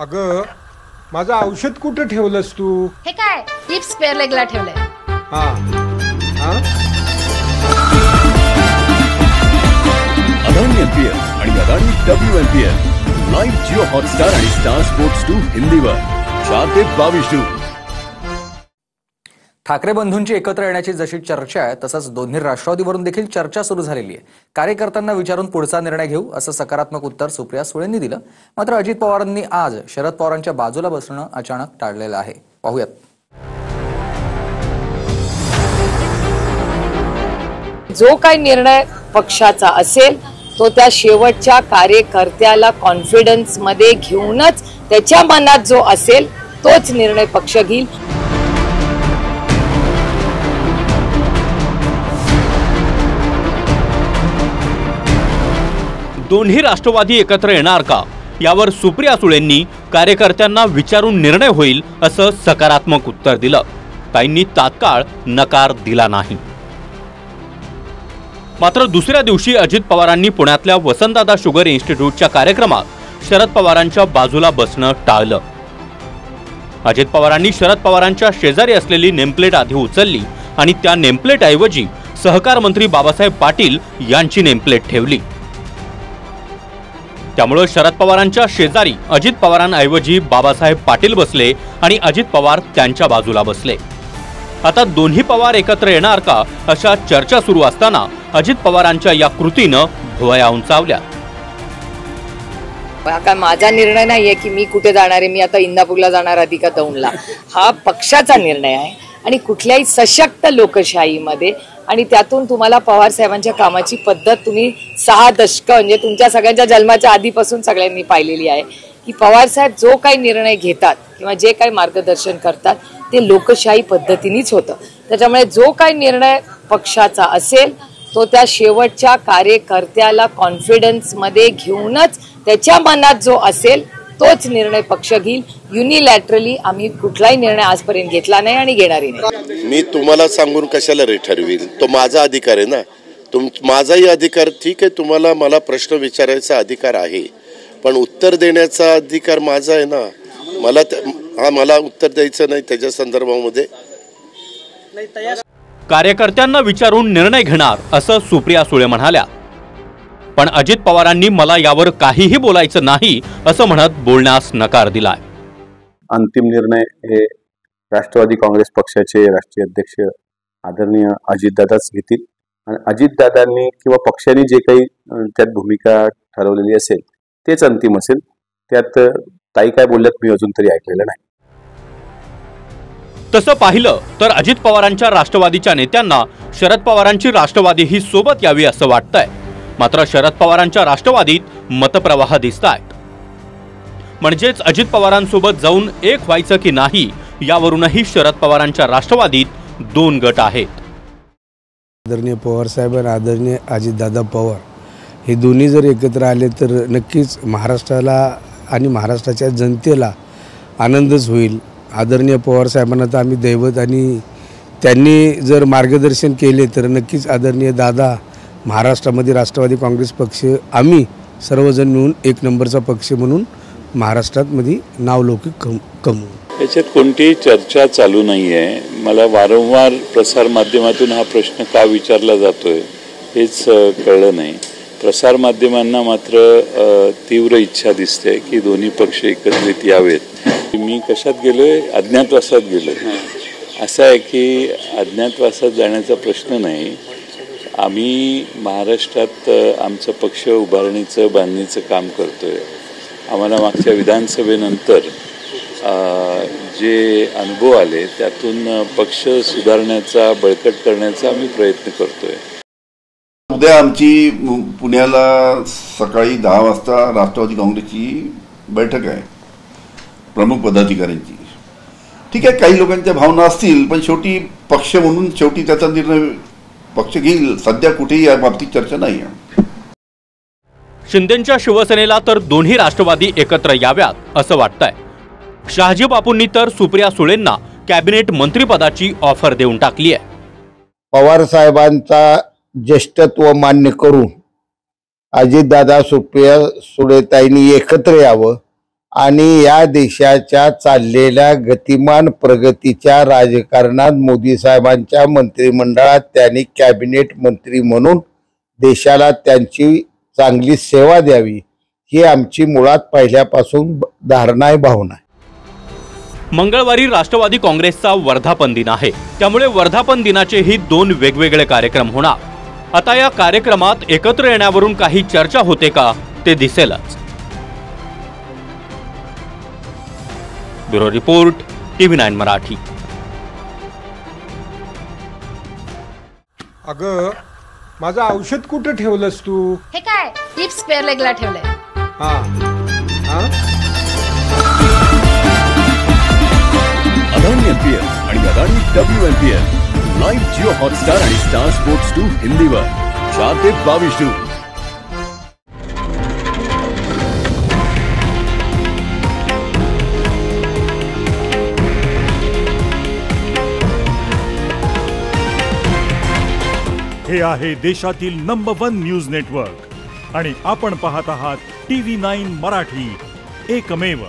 अगं माझं औषध कुठे ठेवलंस तू? हे काय हिप्स स्पेअर लेगला ठेवलंय. हा हा अदानी एमपीएल आणि Adani WMPL live Jio Hotstar आणि स्टार स्पोर्ट्स 2 हिंदीवर 4 ते 22 जून. ठाकरे बंधूंची एकत्र येण्याची जशी चर्चा आहे तसंच दोन्ही राष्ट्रवादीवरून देखील चर्चा सुरू झालेली आहे. कार्यकर्त्यांना विचारून पुढचा निर्णय घेऊ असं सकारात्मक उत्तर सुप्रिया सुळेंनी दिलं. मात्र अजित पवारांनी आज शरद पवारांच्या बाजूला बसणं अचानक टाळलेलं आहे. पाहूयात. जो काही निर्णय पक्षाचा असेल तो त्या शेवटच्या कार्यकर्त्याला कॉन्फिडन्स मध्ये घेऊनच त्याच्या मनात जो असेल तोच निर्णय पक्ष घेईल. दोन्ही राष्ट्रवादी एकत्र येणार का यावर सुप्रिया सुळेंनी कार्यकर्त्यांना विचारून निर्णय होईल असं सकारात्मक उत्तर दिलं. ताईंनी तात्काळ नकार दिला नाही. मात्र दुसऱ्या दिवशी अजित पवारांनी पुण्यातल्या वसंतदादा शुगर इन्स्टिट्यूटच्या कार्यक्रमात शरद पवारांच्या बाजूला बसणं टाळलं. अजित पवारांनी शरद पवारांच्या शेजारी असलेली नेमप्लेट आधी उचलली आणि त्या नेमप्लेट ऐवजी सहकार मंत्री बाबासाहेब पाटील यांची नेमप्लेट ठेवली. त्यामुळे शरद पवारांच्या शेजारी अजित पवारांऐवजी बाबासाहेब पाटील बसले आणि अजित पवार त्यांच्या बाजूला बसले. आता दोन्ही पवार एकत्र येणार का अशा चर्चा सुरू असताना अजित पवारांच्या या कृतीनं भुवया उंचावल्या. काय माझा निर्णय नाहीये की मी कुठे जाणार आहे, मी आता इंदापूरला जाणार आधी का दौंडला. हा पक्षाचा निर्णय आहे आणि कुठल्याही सशक्त लोकशाहीमध्ये आणि त्यातून तुम्हाला पवार साहेबांच्या कामाची पद्धत तुम्ही 6 दशक म्हणजे तुमच्या सगळ्यांच्या जन्माच्या आधीपासून सगळ्यांनी पाहिलेली आहे की पवार साहेब जो काही निर्णय घेतात किंवा जे काही मार्गदर्शन करतात ते लोकशाही पद्धतीनेच होतं. त्याच्यामुळे जो काही निर्णय पक्षाचा असेल तो त्या शेवटच्या कार्यकर्त्याला कॉन्फिडन्स मध्ये घेऊनच त्याच्या मनात जो असेल तोच निर्णय पक्ष घेईल. युनिलॅटरली आम्ही कुठलाही निर्णय आजपर्यंत घेतला नाही आणि घेणारही नाही. मी तुम्हाला सांगून कशाला रे ठरवील, तो माझा अधिकार आहे ना. माझाही अधिकार ठीक आहे, तुम्हाला मला प्रश्न विचारायचा अधिकार आहे, पण उत्तर देण्याचा अधिकार माझा आहे ना. मला उत्तर द्यायचं नाही त्याच्या संदर्भामध्ये. कार्यकर्त्यांना विचारून निर्णय घेणार असं सुप्रिया सुळे म्हणाल्या. पण अजित पवारांनी मला यावर काहीही बोलायचं नाही असं म्हणत बोलण्यास नकार दिलाय. अंतिम निर्णय हे राष्ट्रवादी काँग्रेस पक्षाचे राष्ट्रीय अध्यक्ष आदरणीय अजितदादाच घेतील आणि अजितदादांनी किंवा पक्षाने जे काही त्यात भूमिका ठरवलेली असेल तेच अंतिम असेल. त्यात ताई काय बोलल्यात मी अजून तरी ऐकलेलं नाही. तसं पाहिलं तर अजित पवारांच्या राष्ट्रवादीच्या नेत्यांना शरद पवारांची राष्ट्रवादी ही सोबत यावी असं वाटतंय. मात्र शरद पवारांच्या राष्ट्रवादीत मतप्रवाह दिसतायत. म्हणजेच अजित पवारांसोबत जाऊन एक व्हायचं की नाही यावरूनही शरद पवारांच्या राष्ट्रवादीत 2 गट आहेत. आदरणीय पवार साहेब आणि आदरणीय अजितदादा पवार हे दोन्ही जर एकत्र आले तर नक्कीच महाराष्ट्राला आणि महाराष्ट्राच्या जनतेला आनंदच होईल. आदरणीय पवार साहेबांना तर आम्ही दैवत आणि त्यांनी जर मार्गदर्शन केले तर नक्कीच आदरणीय दादा महाराष्ट्रामध्ये राष्ट्रवादी काँग्रेस पक्ष आम्ही सर्वजण मिळून 1 नंबरचा पक्ष म्हणून महाराष्ट्रात मध्ये नावलौकिक कमवू. याच्यात कोणतीही चर्चा चालू नाही आहे. मला वारंवार प्रसार माध्यमातून हा प्रश्न का विचारला जातोय हेच कळलं नाही. प्रसार माध्यमांना मात्र तीव्र इच्छा दिसते की दोन्ही पक्ष एकत्रित यावेत. मी कशात गेलोय? अज्ञातवासात गेलोय. असं आहे की अज्ञातवासात जाण्याचा प्रश्न नाही. आम्ही महाराष्ट्रात आमचं पक्ष उभारणीचं बांधणीचं काम करतोय. आम्हाला मागच्या विधानसभेनंतर जे अनुभव आले त्यातून पक्ष सुधारण्याचा बळकट करण्याचा आम्ही प्रयत्न करतोय. उद्या आमची पुण्याला सकाळी 10 वाजता राष्ट्रवादी काँग्रेसची बैठक आहे प्रमुख पदाधिकाऱ्यांची. ठीक आहे, काही लोकांच्या भावना असतील पण शेवटी पक्ष म्हणून शेवटी त्याचा निर्णय पक्ष घेईल. सध्या कुठेही या बाबतीत चर्चा नाही आहे. शिंदेंच्या शिवसेनेला तर दोन्ही राष्ट्रवादी एकत्र याव्यात असं वाटतंय. शहाजी बापूंनी तर सुप्रिया सुळेंना कॅबिनेट मंत्रिपदाची ऑफर देऊन टाकली आहे. पवार साहेबांचा ज्येष्ठत्व मान्य करून अजितदादा सुप्रिया सुळेताईंनी एकत्र यावं आणि या देशाच्या चाललेल्या गतिमान प्रगतीच्या राजकारणात मोदी साहेबांच्या मंत्रिमंडळात त्यांनी कॅबिनेट मंत्री म्हणून देशाला त्यांची चांगली सेवा द्यावी ही आमची मुळात पहिल्यापासून धारणा आहे, भावना आहे. मंगळवारी राष्ट्रवादी काँग्रेसचा वर्धापन दिन आहे, त्यामुळे वर्धापन दिनाचेही 2 वेगवेगळे कार्यक्रम होणार. आता या कार्यक्रमात एकत्र येण्यावरून काही चर्चा होते का ते दिसेलच. Bureau report, TV9 Marathi. अगं माझं औषध कुठं ठेवलंस तू? हे काय हिप्स स्क्वेअर लेगला ठेवलंय. हा हा अदानी MPL आणि Adani WMPL live Jio Hotstar आणि स्टार स्पोर्ट्स 2 हिंदीवर 4 ते 22 जून. हे आहे देशातील नंबर 1 न्यूज नेटवर्क आणि आपण पाहत आहात TV9 मराठी, एकमेव.